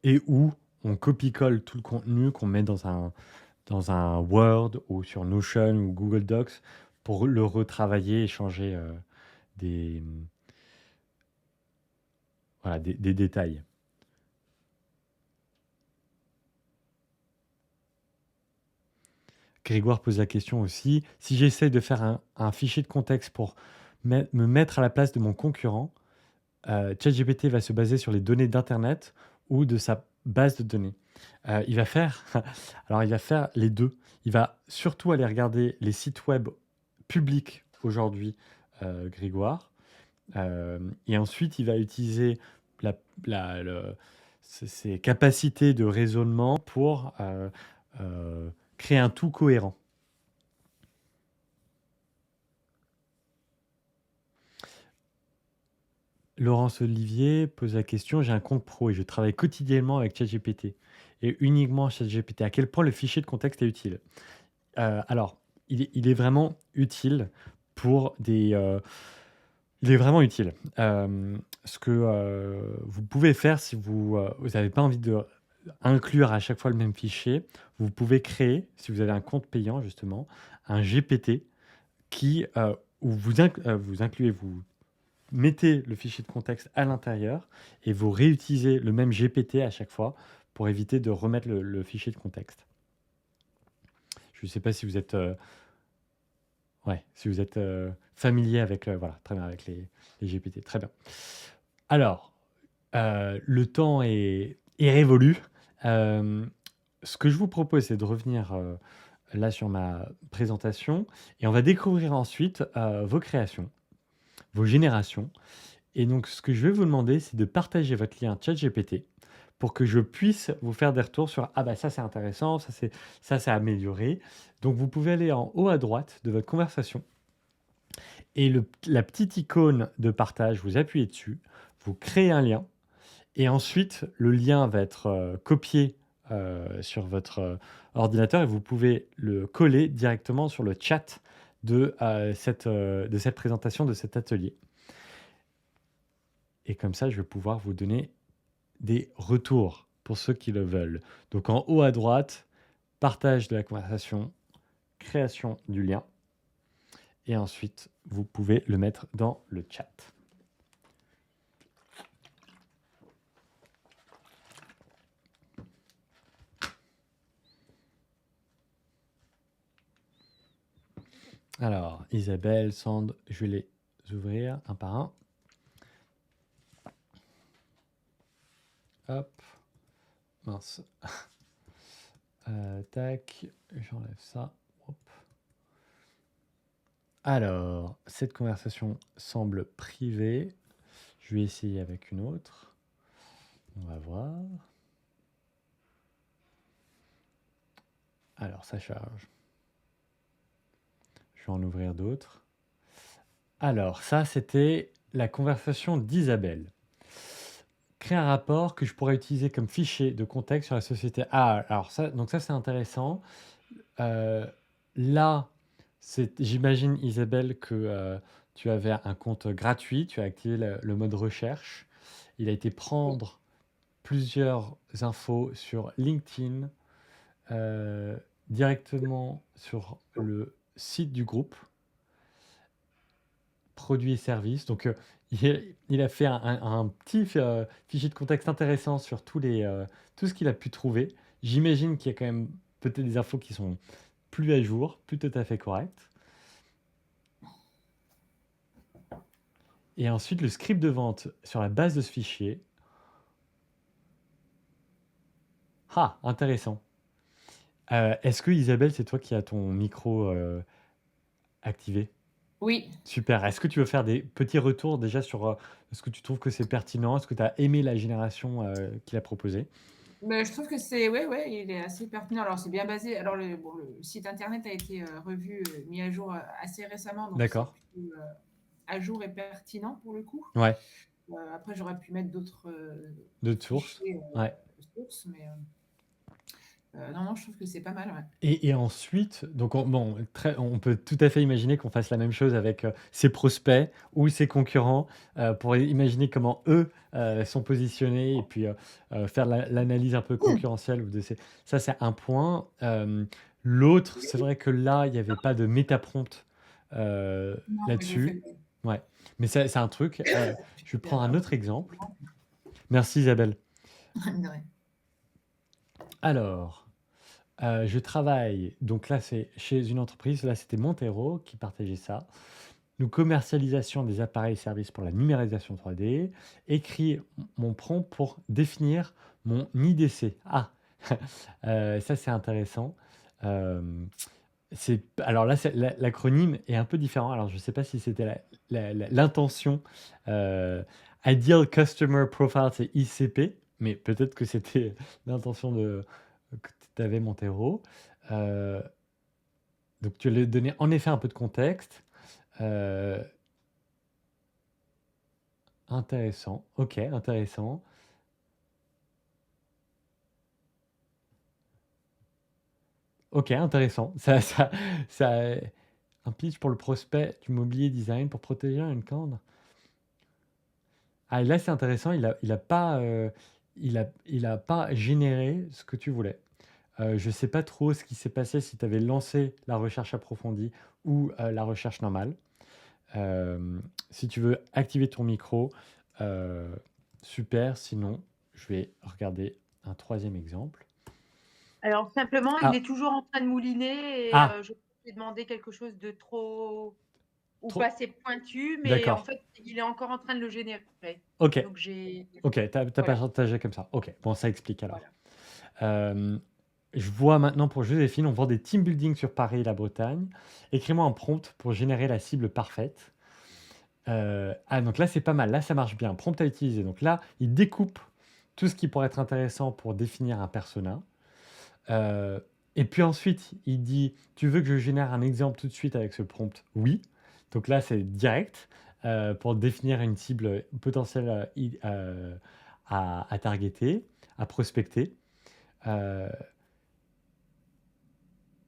et où on copie-colle tout le contenu qu'on met dans un Word ou sur Notion ou Google Docs pour le retravailler et changer des, voilà, des détails. Grégoire pose la question aussi, si j'essaie de faire un fichier de contexte pour me mettre à la place de mon concurrent, ChatGPT va se baser sur les données d'Internet ou de sa base de données. Il va faire, alors il va faire les deux. Il va surtout aller regarder les sites web publics aujourd'hui, Grégoire. Et ensuite, il va utiliser la, ses capacités de raisonnement pour créer un tout cohérent. Laurence Olivier pose la question, j'ai un compte pro et je travaille quotidiennement avec ChatGPT et uniquement ChatGPT. À quel point le fichier de contexte est utile? Alors, il est vraiment utile pour des... il est vraiment utile. Ce que vous pouvez faire si vous n'avez pas envie de inclure à chaque fois le même fichier, vous pouvez créer, si vous avez un compte payant justement, un GPT qui, où vous incluez, vous mettez le fichier de contexte à l'intérieur et vous réutilisez le même GPT à chaque fois pour éviter de remettre le fichier de contexte. Je ne sais pas si vous êtes, ouais, si vous êtes familier avec, voilà, très bien, avec les GPT. Très bien. Alors, le temps est révolu. Ce que je vous propose, c'est de revenir là sur ma présentation et on va découvrir ensuite vos créations, vos générations. Et donc, ce que je vais vous demander, c'est de partager votre lien ChatGPT pour que je puisse vous faire des retours sur ah bah ça c'est intéressant, ça c'est amélioré. Donc vous pouvez aller en haut à droite de votre conversation et la petite icône de partage, vous appuyez dessus, vous créez un lien et ensuite le lien va être copié sur votre ordinateur et vous pouvez le coller directement sur le chat de cette présentation, de cet atelier. Et comme ça, je vais pouvoir vous donner des retours pour ceux qui le veulent. Donc en haut à droite, partage de la conversation, création du lien. Et ensuite, vous pouvez le mettre dans le chat. Alors, Isabelle, Sand, je vais les ouvrir un par un. Hop. Mince. Tac. J'enlève ça. Hop. Alors, cette conversation semble privée. Je vais essayer avec une autre. On va voir. Alors, ça charge. Je vais en ouvrir d'autres. Alors, ça, c'était la conversation d'Isabelle. Créer un rapport que je pourrais utiliser comme fichier de contexte sur la société. Ah, alors ça, donc ça, c'est intéressant. Là, j'imagine, Isabelle, que tu avais un compte gratuit, tu as activé le mode recherche. Il a été prendre plusieurs infos sur LinkedIn, directement sur le site du groupe, produits et services. Donc, il a fait un petit fichier de contexte intéressant sur tout ce qu'il a pu trouver. J'imagine qu'il y a quand même peut-être des infos qui sont plus à jour, plus tout à fait correctes. Et ensuite, le script de vente sur la base de ce fichier. Ah, intéressant. Est-ce que Isabelle, c'est toi qui as ton micro activé? Oui, Super. Est-ce que tu veux faire des petits retours déjà sur est-ce que tu trouves que c'est pertinent? Est-ce que tu as aimé la génération qu'il a proposée? mais je trouve que c'est ouais, ouais, il est assez pertinent. Alors c'est bien basé alors le site internet a été, revu, mis à jour, assez récemment, donc c'est D'accord. plus, à jour et pertinent pour le coup. Ouais. Après j'aurais pu mettre d'autres, D'autres sources. fichiers, Ouais. sources, mais, non, non, je trouve que c'est pas mal, ouais. Et ensuite, donc on peut tout à fait imaginer qu'on fasse la même chose avec ses prospects ou ses concurrents pour imaginer comment eux sont positionnés et puis faire l'analyse un peu concurrentielle. Ça, c'est un point. L'autre, c'est vrai que là, il n'y avait pas de méta-prompt Non, moi je le fais là-dessus. pas. Ouais, mais c'est un truc. Je vais Puis prendre un alors autre exemple. Merci Isabelle. de rien. Alors. Je travaille, donc là c'est chez une entreprise, là c'était Montero qui partageait ça. Nous, commercialisation des appareils et services pour la numérisation 3D. Écrit mon prompt pour définir mon IDC. Ah, ça c'est intéressant. Euh, alors là, l'acronyme est un peu différent. Alors je ne sais pas si c'était l'intention. Euh, Ideal Customer Profile, c'est ICP, mais peut-être que c'était l'intention que tu avais, Montero. Euh, donc tu lui as donné en effet un peu de contexte. Euh, Intéressant. Ok, intéressant. Ok, intéressant. Ça, un pitch pour le prospect du mobilier design pour protéger une corde. Ah, et là, c'est intéressant. Il a pas généré ce que tu voulais. Je sais pas trop ce qui s'est passé si tu avais lancé la recherche approfondie ou la recherche normale. Si tu veux activer ton micro, euh, super. Sinon, je vais regarder un troisième exemple. Alors simplement, il Ah, est toujours en train de mouliner et ah, je lui ai demandé quelque chose de trop ou pas trop. assez pointu, mais en D'accord. fait, il est encore en train de le générer. Ok, Donc j'ai ok. T'as pas voilà, partagé comme ça. Ok, bon, ça explique alors. voilà. Euh, je vois maintenant pour Joséphine, on vend des team building sur Paris et la Bretagne. Écris-moi un prompt pour générer la cible parfaite. Donc là, c'est pas mal. Là, ça marche bien. Prompt à utiliser. Donc là, il découpe tout ce qui pourrait être intéressant pour définir un persona. Euh, et puis ensuite, il dit, tu veux que je génère un exemple tout de suite avec ce prompt? Oui. Donc là, c'est direct pour définir une cible potentielle à targeter, à prospecter. Euh,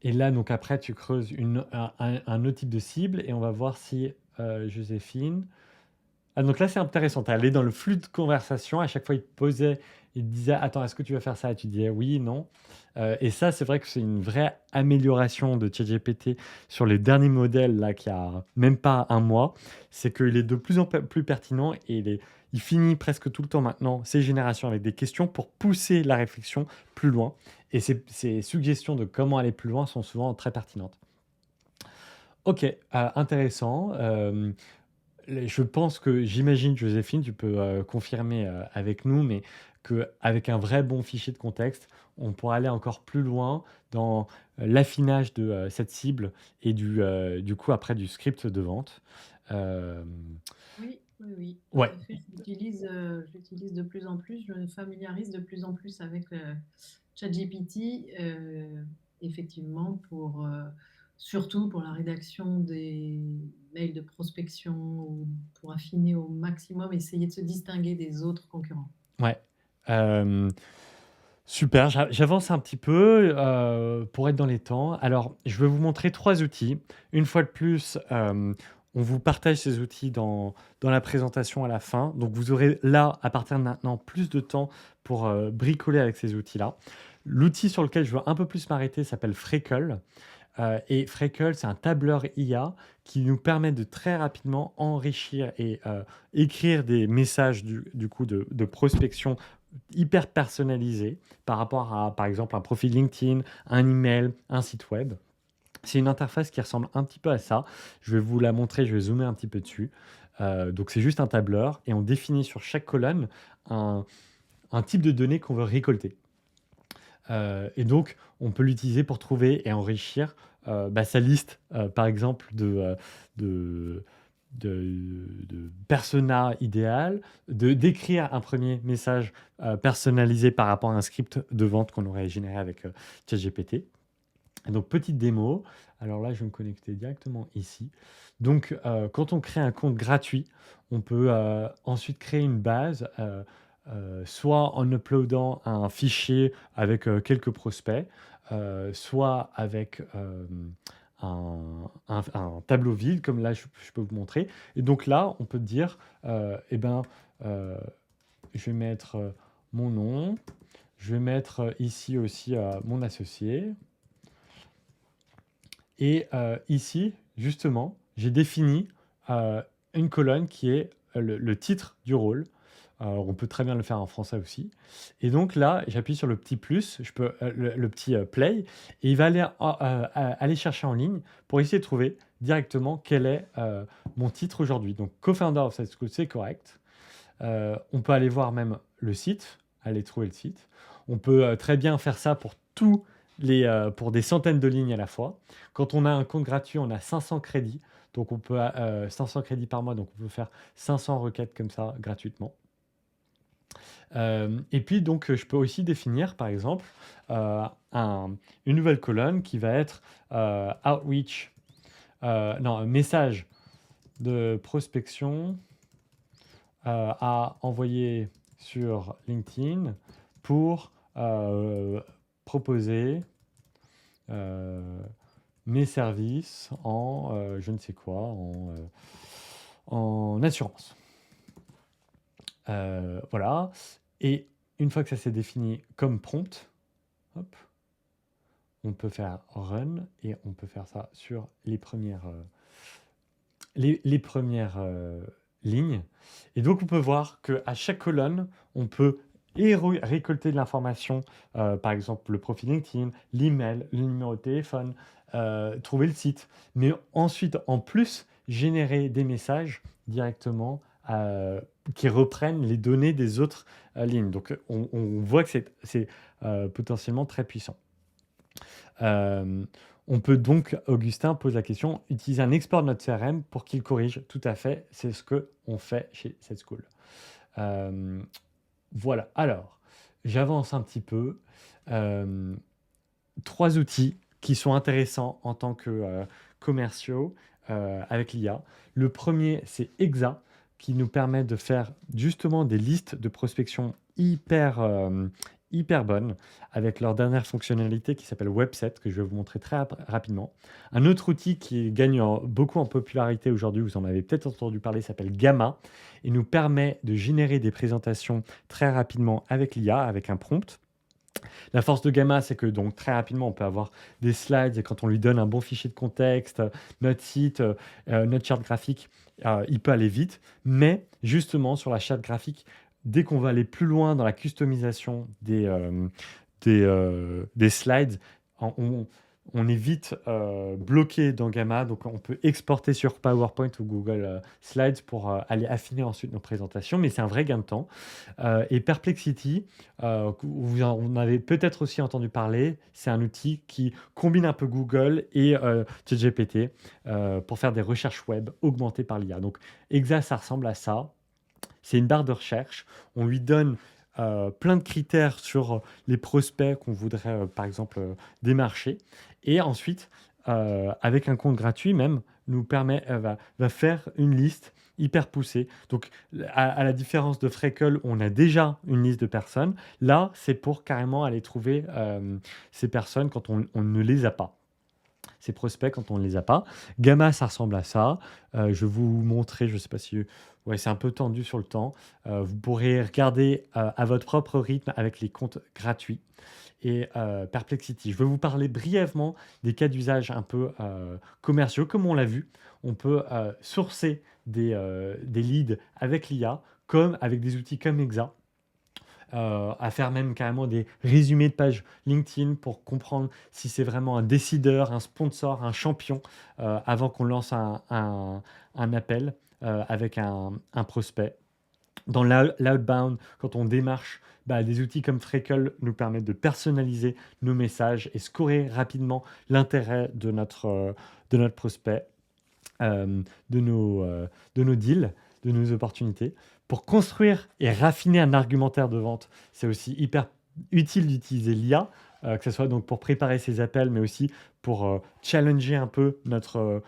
et là, donc après, tu creuses un autre type de cible et on va voir si Joséphine. Ah, donc là, c'est intéressant. Tu es allé dans le flux de conversation. À chaque fois, il te posait, il te disait, attends, est-ce que tu veux faire ça? Et tu disais oui, non. Et ça, c'est vrai que c'est une vraie amélioration de ChatGPT sur les derniers modèles, là, qui a même pas un mois. C'est qu'il est de plus en plus pertinent et il finit presque tout le temps maintenant ses générations avec des questions pour pousser la réflexion plus loin. Et ces suggestions de comment aller plus loin sont souvent très pertinentes. Ok, intéressant. Je pense que j'imagine, Joséphine, tu peux confirmer avec nous, mais qu'avec un vrai bon fichier de contexte, on pourra aller encore plus loin dans l'affinage de cette cible et du coup après du script de vente. Euh, Oui, oui, oui, tout ouais, à fait. Je l'utilise de plus en plus, je me familiarise de plus en plus avec ChatGPT, effectivement, surtout pour la rédaction des mails de prospection, ou pour affiner au maximum, essayer de se distinguer des autres concurrents. ouais. Euh, Super, j'avance un petit peu pour être dans les temps. Alors, je vais vous montrer trois outils. Une fois de plus, on vous partage ces outils dans la présentation à la fin. Donc, vous aurez là, à partir de maintenant, plus de temps pour bricoler avec ces outils-là. L'outil sur lequel je veux un peu plus m'arrêter s'appelle Freckle. Et Freckle, c'est un tableur IA qui nous permet de très rapidement enrichir et écrire des messages du coup de prospection hyper personnalisés par rapport à, par exemple, un profil LinkedIn, un email, un site web. C'est une interface qui ressemble un petit peu à ça. Je vais vous la montrer, je vais zoomer un petit peu dessus. Donc c'est juste un tableur et on définit sur chaque colonne un, un type de données qu'on veut récolter. Et donc, on peut l'utiliser pour trouver et enrichir sa liste, par exemple, de, de persona idéal, d'écrire un premier message personnalisé par rapport à un script de vente qu'on aurait généré avec ChatGPT. Et donc, petite démo. Alors là, je vais me connecter directement ici. Donc, quand on crée un compte gratuit, on peut ensuite créer une base, soit en uploadant un fichier avec quelques prospects, soit avec un tableau vide, comme là, je peux vous montrer. Et donc là, on peut dire, euh, je vais mettre mon nom, je vais mettre ici aussi mon associé. Et ici, justement, j'ai défini une colonne qui est le titre du rôle. On peut très bien le faire en français aussi. Et donc là, j'appuie sur le petit plus, je peux, le petit play, et il va aller chercher en ligne pour essayer de trouver directement quel est mon titre aujourd'hui. Donc, co-founder of Sales School, c'est correct. On peut aller voir même le site, aller trouver le site. On peut très bien faire ça pour pour des centaines de lignes à la fois. Quand on a un compte gratuit, on a 500 crédits. Donc, on peut 500 crédits par mois. Donc, on peut faire 500 requêtes comme ça gratuitement. Et puis, donc, je peux aussi définir, par exemple, une nouvelle colonne qui va être outreach, un message de prospection à envoyer sur LinkedIn pour proposer mes services en je ne sais quoi, en assurance. Voilà. Et une fois que ça s'est défini comme prompt, hop, on peut faire run et on peut faire ça sur les premières lignes. Et donc, on peut voir qu'à chaque colonne, on peut récolter de l'information, par exemple le profil LinkedIn, l'email, le numéro de téléphone, trouver le site, mais ensuite, en plus, générer des messages directement qui reprennent les données des autres lignes. Donc, on voit que c'est potentiellement très puissant. On peut donc, Augustin pose la question, utiliser un export de notre CRM pour qu'il corrige. Tout à fait, c'est ce qu'on fait chez Sales School. Voilà, alors, j'avance un petit peu. 3 outils qui sont intéressants en tant que commerciaux avec l'IA. Le premier, c'est Exa, qui nous permet de faire justement des listes de prospection hyper bonnes avec leur dernière fonctionnalité qui s'appelle Webset, que je vais vous montrer très rapidement. Un autre outil qui gagne beaucoup en popularité aujourd'hui, vous en avez peut-être entendu parler, s'appelle Gamma et nous permet de générer des présentations très rapidement avec l'IA, avec un prompt. La force de Gamma, c'est que donc très rapidement, on peut avoir des slides et quand on lui donne un bon fichier de contexte, notre site, notre charte graphique, il peut aller vite. Mais justement, sur la charte graphique, dès qu'on va aller plus loin dans la customisation des slides, on est vite bloqué dans Gamma. Donc, on peut exporter sur PowerPoint ou Google Slides pour aller affiner ensuite nos présentations. Mais c'est un vrai gain de temps. Et Perplexity, vous en avez peut-être aussi entendu parler, c'est un outil qui combine un peu Google et ChatGPT pour faire des recherches web augmentées par l'IA. Donc, Exa, ça ressemble à ça. C'est une barre de recherche. On lui donne plein de critères sur les prospects qu'on voudrait, par exemple, démarcher. Et ensuite, avec un compte gratuit même, nous permet, va faire une liste hyper poussée. Donc, à la différence de Freckle, on a déjà une liste de personnes. Là, c'est pour carrément aller trouver ces personnes quand on ne les a pas. Ces prospects quand on ne les a pas. Gamma, ça ressemble à ça. Je vais vous montrer, je ne sais pas si... Ouais, c'est un peu tendu sur le temps. Vous pourrez regarder à votre propre rythme avec les comptes gratuits. Et Perplexity. Je vais vous parler brièvement des cas d'usage un peu commerciaux. Comme on l'a vu, on peut sourcer des leads avec l'IA, comme avec des outils comme Exa. à faire même carrément des résumés de pages LinkedIn pour comprendre si c'est vraiment un décideur, un sponsor, un champion, avant qu'on lance un appel avec un prospect. Dans l'outbound, quand on démarche, des outils comme Freckle nous permettent de personnaliser nos messages et scorer rapidement l'intérêt de notre prospect, euh, de, nos, euh, de nos deals, de nos opportunités. Pour construire et raffiner un argumentaire de vente, c'est aussi hyper utile d'utiliser l'IA, que ce soit donc pour préparer ses appels, mais aussi pour challenger un peu notre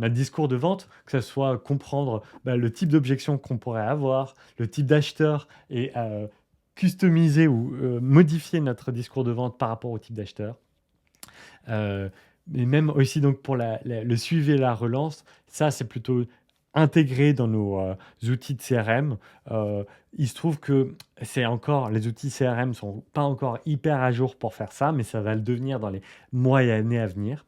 discours de vente, que ce soit comprendre le type d'objection qu'on pourrait avoir, le type d'acheteur et customiser ou modifier notre discours de vente par rapport au type d'acheteur. Euh, mais même aussi donc pour le suivi et la relance, ça c'est plutôt intégré dans nos outils de CRM. Il se trouve que les outils CRM sont pas encore hyper à jour pour faire ça, mais ça va le devenir dans les mois et années à venir.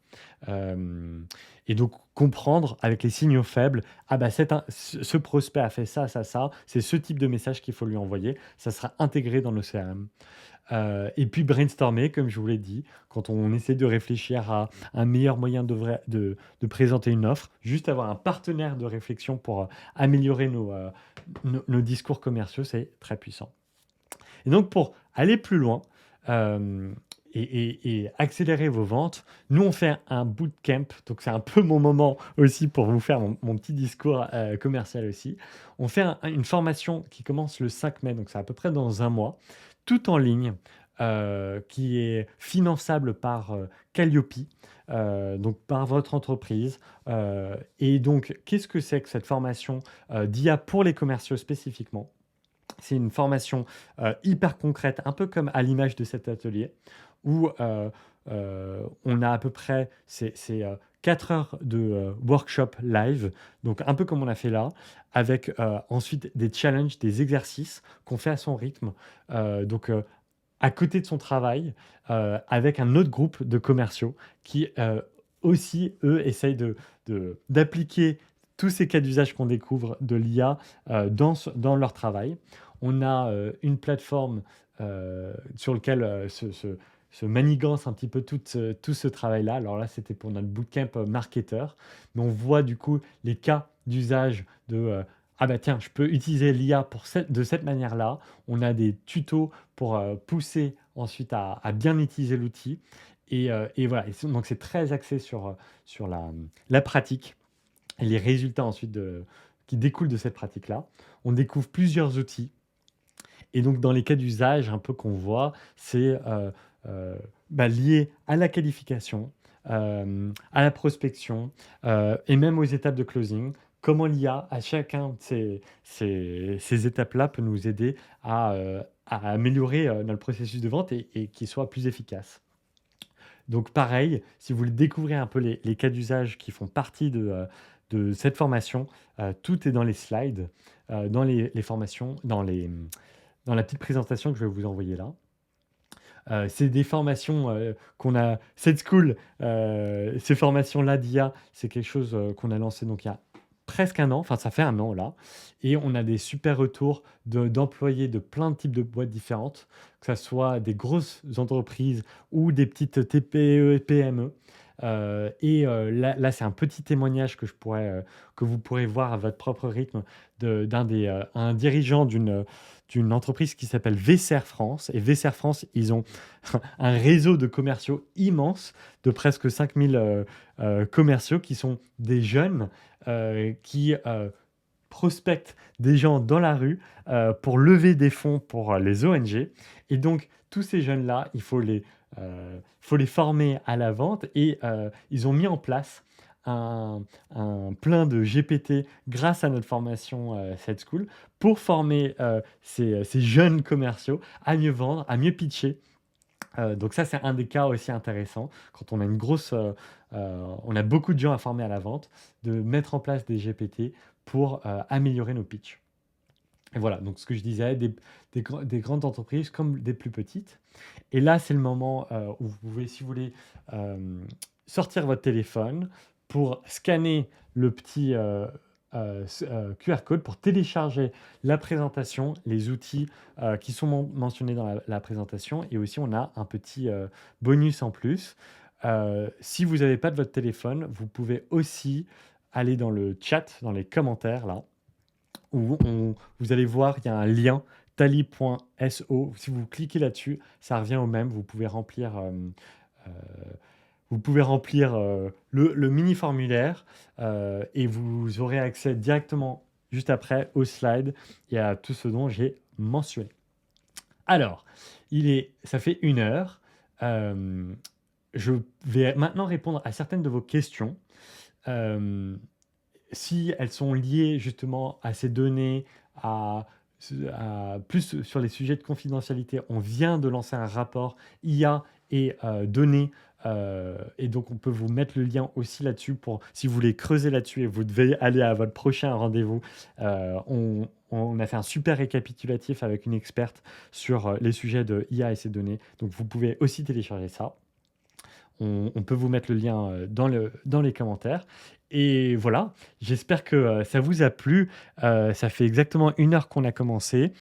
Euh, et donc comprendre avec les signaux faibles, ce prospect a fait ça, ça, ça, c'est ce type de message qu'il faut lui envoyer, ça sera intégré dans nos CRM. Et puis brainstormer, comme je vous l'ai dit, quand on essaie de réfléchir à un meilleur moyen de présenter une offre, juste avoir un partenaire de réflexion pour améliorer nos discours commerciaux, c'est très puissant. Et donc pour aller plus loin euh, et accélérer vos ventes, nous on fait un bootcamp, donc c'est un peu mon moment aussi pour vous faire mon petit discours commercial aussi. On fait une formation qui commence le 5 mai, donc c'est à peu près dans un mois, tout en ligne, qui est finançable par Calliope, donc par votre entreprise. Et donc, qu'est-ce que c'est que cette formation d'IA pour les commerciaux spécifiquement? C'est une formation hyper concrète, un peu comme à l'image de cet atelier, où on a à peu près 4 heures de workshop live, donc un peu comme on a fait là, avec ensuite des challenges, des exercices qu'on fait à son rythme. À côté de son travail, avec un autre groupe de commerciaux qui aussi, eux, essayent d'appliquer tous ces cas d'usage qu'on découvre de l'IA dans leur travail. On a une plateforme sur laquelle se manigance un petit peu tout ce travail-là. Alors là, c'était pour notre bootcamp marketeur, mais on voit du coup les cas d'usage de ah bah tiens, je peux utiliser l'IA de cette manière-là. On a des tutos pour pousser ensuite à bien utiliser l'outil. Et voilà, donc c'est très axé sur la pratique et les résultats ensuite qui découlent de cette pratique-là. On découvre plusieurs outils. Et donc dans les cas d'usage un peu qu'on voit, c'est lié à la qualification, à la prospection et même aux étapes de closing. Comment l'IA, à chacun de ces étapes-là, peut nous aider à améliorer notre processus de vente et qu'il soit plus efficace. Donc pareil, si vous voulez découvrir un peu les cas d'usage qui font partie de cette formation, tout est dans les slides, dans les formations, dans la petite présentation que je vais vous envoyer là. C'est des formations qu'on a. Cette school, ces formations-là d'IA, c'est quelque chose qu'on a lancé donc il y a presque un an, enfin ça fait un an là, et on a des super retours d'employés de plein de types de boîtes différentes, que ce soit des grosses entreprises ou des petites TPE et PME. Là, c'est un petit témoignage que vous pourrez voir à votre propre rythme un dirigeant d'une entreprise qui s'appelle Vesser France. Et Vesser France, ils ont un réseau de commerciaux immense, de presque 5000 commerciaux qui sont des jeunes qui prospectent des gens dans la rue pour lever des fonds pour les ONG. Et donc, tous ces jeunes-là, il faut les former à la vente et ils ont mis en place un plein de GPT grâce à notre formation Sales School pour former ces jeunes commerciaux à mieux vendre, à mieux pitcher. Donc ça, c'est un des cas aussi intéressants quand on a on a beaucoup de gens à former à la vente, de mettre en place des GPT pour améliorer nos pitchs. Et voilà, donc ce que je disais, des grandes entreprises comme des plus petites. Et là, c'est le moment où vous pouvez, si vous voulez, sortir votre téléphone pour scanner le petit QR code pour télécharger la présentation, les outils qui sont mentionnés dans la présentation. Et aussi, on a un petit bonus en plus. Si vous n'avez pas de votre téléphone, vous pouvez aussi aller dans le chat, dans les commentaires, là, où vous allez voir, il y a un lien tally.so. Si vous cliquez là-dessus, ça revient au même. Vous pouvez remplir, le mini formulaire et vous aurez accès directement juste après aux slides et à tout ce dont j'ai mentionné. Alors, ça fait 1 heure. Je vais maintenant répondre à certaines de vos questions. Si elles sont liées justement à ces données, plus sur les sujets de confidentialité, on vient de lancer un rapport IA et données, et donc on peut vous mettre le lien aussi là-dessus pour si vous voulez creuser là-dessus et vous devez aller à votre prochain rendez-vous. On a fait un super récapitulatif avec une experte sur les sujets de IA et ses données, donc vous pouvez aussi télécharger ça. On peut vous mettre le lien dans les commentaires. Et voilà, j'espère que ça vous a plu. Ça fait exactement 1 heure qu'on a commencé.